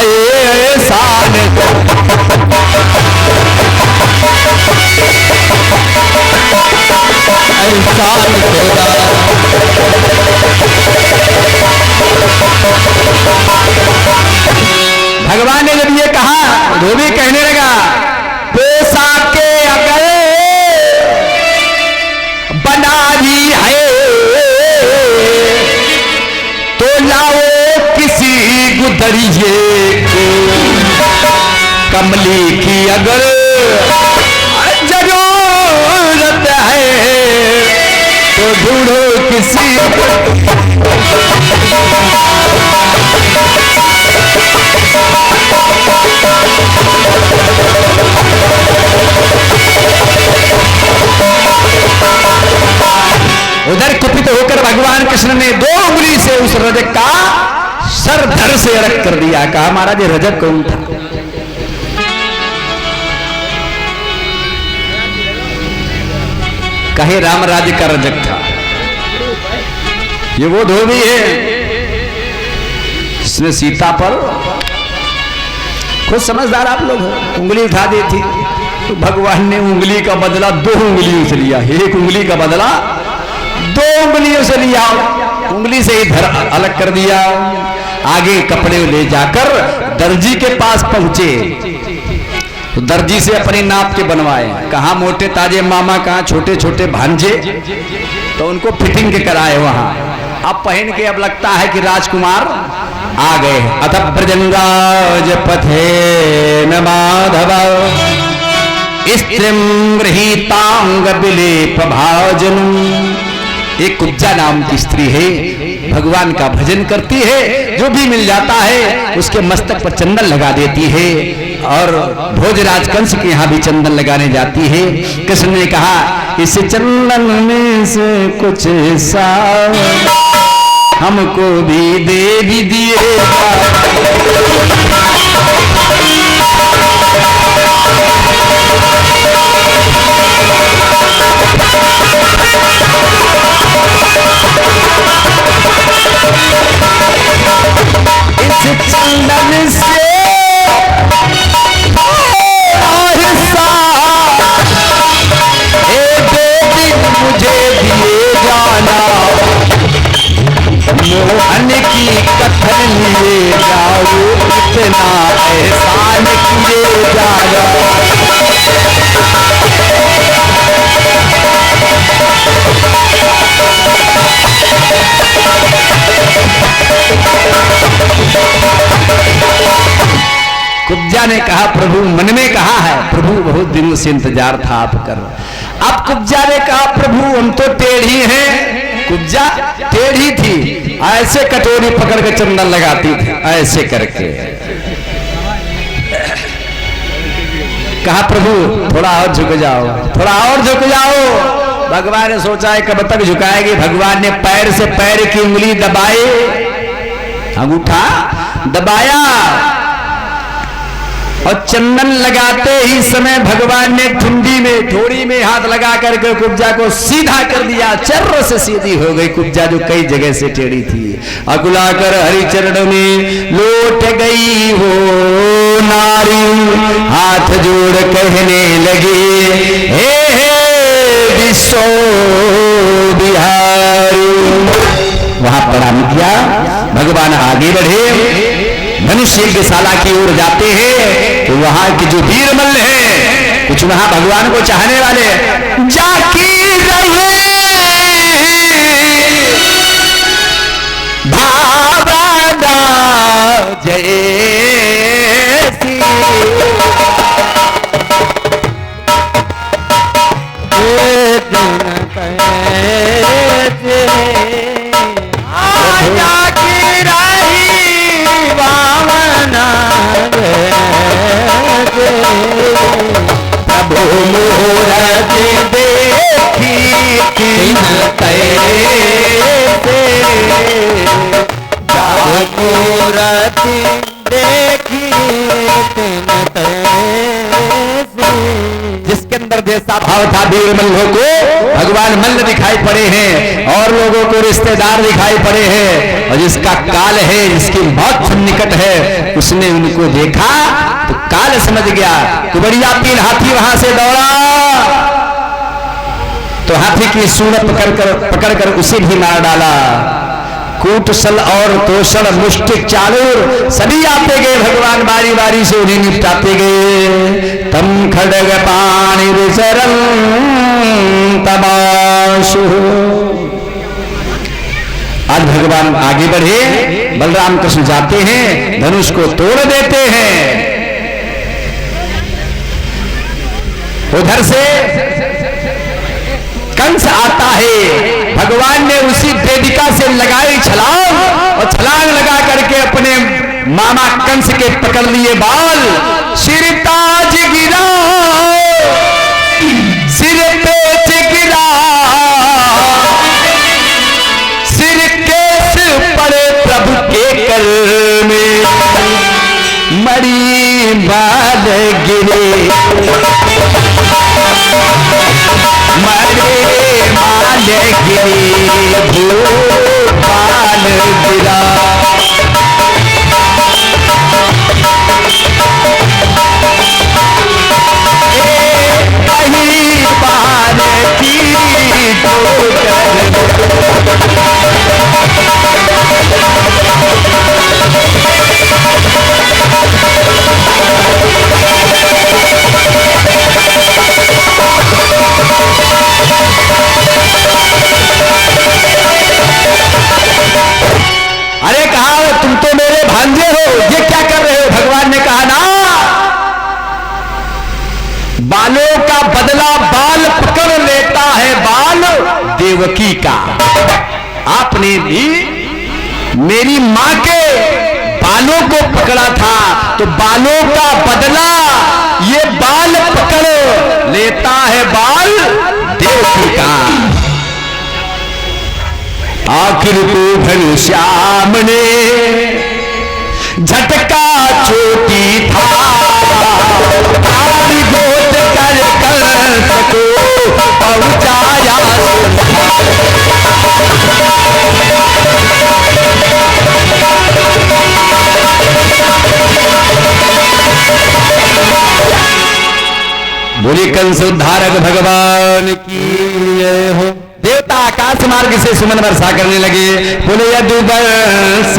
एहसान भगवान ने जब ये कहा, धोबी कहने लगा, पेशा के अगर बनारी है तो लाओ किसी गुदरिये को, कमली की अगर जरूरत है तो ढूंढो किसी उधर कुपित होकर भगवान कृष्ण ने 2 उंगली से उस रजक का सर धड़ से अलग कर दिया। कहा, महाराज ये रजक कौन था? कहे, राम राज्य का रजक था। ये वो धोबी है जिसने सीता पर, खुद समझदार आप लोग हो, उंगली उठा दी थी, तो भगवान ने उंगली का बदला 2 उंगलियों से लिया। 1 उंगली का बदला 2 उंगलियों से लिया, उंगली से ही धड़ अलग कर दिया। आगे कपड़े ले जाकर दर्जी के पास पहुंचे, तो दर्जी से अपनी नाप के बनवाए। कहाँ मोटे ताजे मामा, कहाँ छोटे छोटे भांजे, तो उनको फिटिंग के कराए वहां। अब पहन के अब लगता है कि राजकुमार आ गए। अथ ब्रजंगाज पथे न माधव स्त्रीम गृहीतांग विलेप भाजन। एक कुब्जा नाम की स्त्री है, भगवान का भजन करती है, जो भी मिल जाता है उसके मस्तक पर चंदन लगा देती है, और भोजराज कंस के यहाँ भी चंदन लगाने जाती है। कृष्ण ने कहा, इस चंदन में से कुछ सा हमको भी दे भी दिए। इस चंदन से मुझे दिए जाना, मोहन की कथन लिए जाओ, इतना एहसान किए जाना। कुब्जा ने कहा, प्रभु, मन में कहा है, प्रभु बहुत दिनों से इंतजार था आप कर। अब कुब्जा ने कहा, प्रभु हम तो टेढ़ी हैं। कुब्जा टेढ़ी थी, ऐसे कटोरी पकड़ के चंदन लगाती थी, ऐसे करके। कहा, प्रभु थोड़ा और झुक जाओ, थोड़ा और झुक जाओ। भगवान ने सोचा है कब तक झुकाएगी। भगवान ने पैर से पैर की उंगली दबाई, अंगूठा दबाया, और चंदन लगाते ही समय भगवान ने ठुंडी में, थोड़ी में हाथ लगा करके कुब्जा को सीधा कर दिया। चर्र से सीधी हो गई कुब्जा, जो कई जगह से टेढ़ी थी। अकुलाकर हरि चरण में लौट गई वो नारी, हाथ जोड़ कहने लगी, हे विश्व बिहारी। वहां प्रणाम किया, भगवान आगे बढ़े, मनुष्य यज्ञशाला की ओर जाते हैं, तो वहां की जो वीरमल्ल है, कुछ वहां भगवान को चाहने वाले, जाकी रहे भावना जैसी, प्रभु मूरत देखी तीन तैसे, मूरत देखी तीन तैसे। जिसके अंदर जैसा भाव था वीरमल्लों को भगवान मल्ल दिखाई पड़े हैं, और लोगों को रिश्तेदार दिखाई पड़े हैं, और जिसका काल है, जिसकी मौत निकट है, उसने उनको देखा तो काल समझ गया। तो बढ़िया 3 हाथी वहां से दौड़ा तो हाथी की सूंड पकड़कर उसे भी मार डाला। कूटसल और तोषण मुष्टिक चालूर सभी आते गए, भगवान बारी बारी से उन्हें निपटाते गए। तम खड़ग पानी विचरन तमाशु। आज भगवान आगे बढ़े, बलराम कृष्ण जाते हैं, धनुष को तोड़ देते हैं। उधर से कंस आता है, भगवान ने उसी वेदिका से लगाई छलांग और छलांग लगा करके अपने मामा कंस के पकड़ लिए बाल। सिर ताज गिरा, सिर पेच गिरा, सिर केस पड़े प्रभु के कर में, मरी बाल गिरे, मरे माल गिरे, भूपाल गिरा। कहीं पार की अरे कहा तुम तो मेरे भांजे हो, ये क्या कर रहे हो? भगवान ने कहा ना, बालों का बदला बाल पकड़ लेता है बाल देवकी का। आपने भी मेरी मां के बालों को पकड़ा था, तो बालों का बदला ये बाल पकड़ लेता है बाल देवकी का। आखिर तो घनश्याम ने झटका चोटी था, तारी गोद कर कंस को पहुंचाया। बोले कंस उद्धारक भगवान की जय हो। देवता आकाश मार्ग से सुमन वर्षा करने लगे, बोले यदुवंश